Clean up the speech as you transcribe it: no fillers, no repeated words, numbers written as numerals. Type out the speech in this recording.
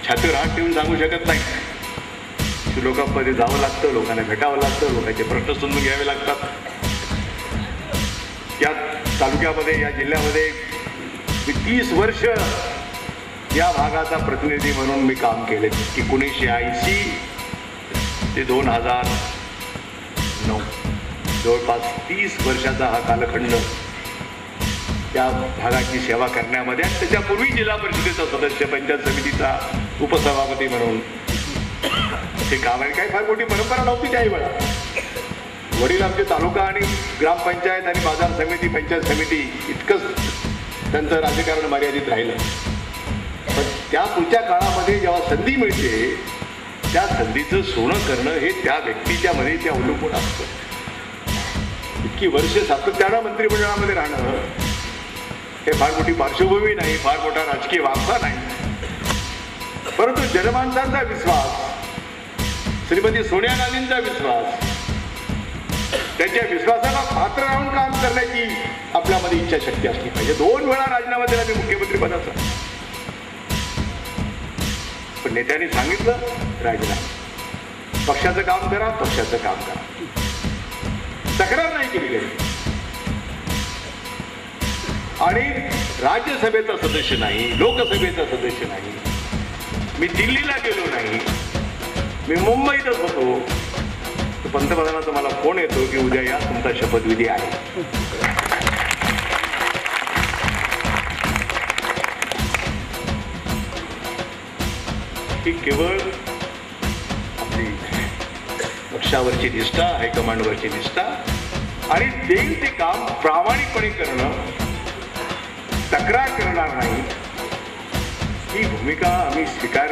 छातीवर हात ठेवून सांगू शकत नाही. लोकांमध्ये जावं लागतं, लोकांना भेटावं लागतं, लोकांचे प्रश्न समजून घ्यावे लागतात. या तालुक्यामध्ये, या जिल्ह्यामध्ये 30 वर्ष या भागाचा प्रतिनिधी म्हणून मी काम केले. 1980 ते 2009 जवळपास 30 वर्षाचा हा कालखंड त्या भागाची सेवा करण्यामध्ये. आणि त्याच्यापूर्वी जिल्हा परिषदेचा सदस्य, पंचायत समितीचा उपसभापती म्हणून हे काम आहे. काही फार मोठी परंपरा नव्हती त्याही वेळा. वडील आमचे तालुका आणि ग्रामपंचायत आणि बाजार समिती, पंचायत समिती इतकंच त्यांचं राजकारण मर्यादित राहिलं. पण त्या पुढच्या काळामध्ये जेव्हा संधी मिळते त्या संधीचं सोनं करणं हे त्या व्यक्तीच्या मध्ये त्या अवलंबून असतं. इतकी वर्ष सातत्यानं मंत्रिमंडळामध्ये राहणं हे फार मोठी पार्श्वभूमी नाही, फार मोठा राजकीय वारसा नाही, परंतु जनमानसांचा विश्वास, श्रीमती सोनिया गांधींचा विश्वास, त्यांच्या विश्वासाला पात्र राहून काम करण्याची आपल्यामध्ये इच्छाशक्ती असली पाहिजे. 2 वेळा राजीनामा दिला मी मुख्यमंत्री पदाचा, पण नेत्यांनी सांगितलं राजीनामा, पक्षाचं काम करा, पक्षाचं काम करा. तक्रार नाही केली गेली. आणि राज्यसभेचा सदस्य नाही, लोकसभेचा सदस्य नाही, मी दिल्लीला गेलो नाही, मी मुंबईतच होतो. पंतप्रधानाचा मला फोन येतो की उद्या या, तुमचा शपथविधी आहे. ही केवळ आपली पक्षावरची निष्ठा, हायकमांडवरची निष्ठा आणि देईल ते काम प्रामाणिकपणे करणं, तक्रार करणार नाही, ही भूमिका आम्ही स्वीकार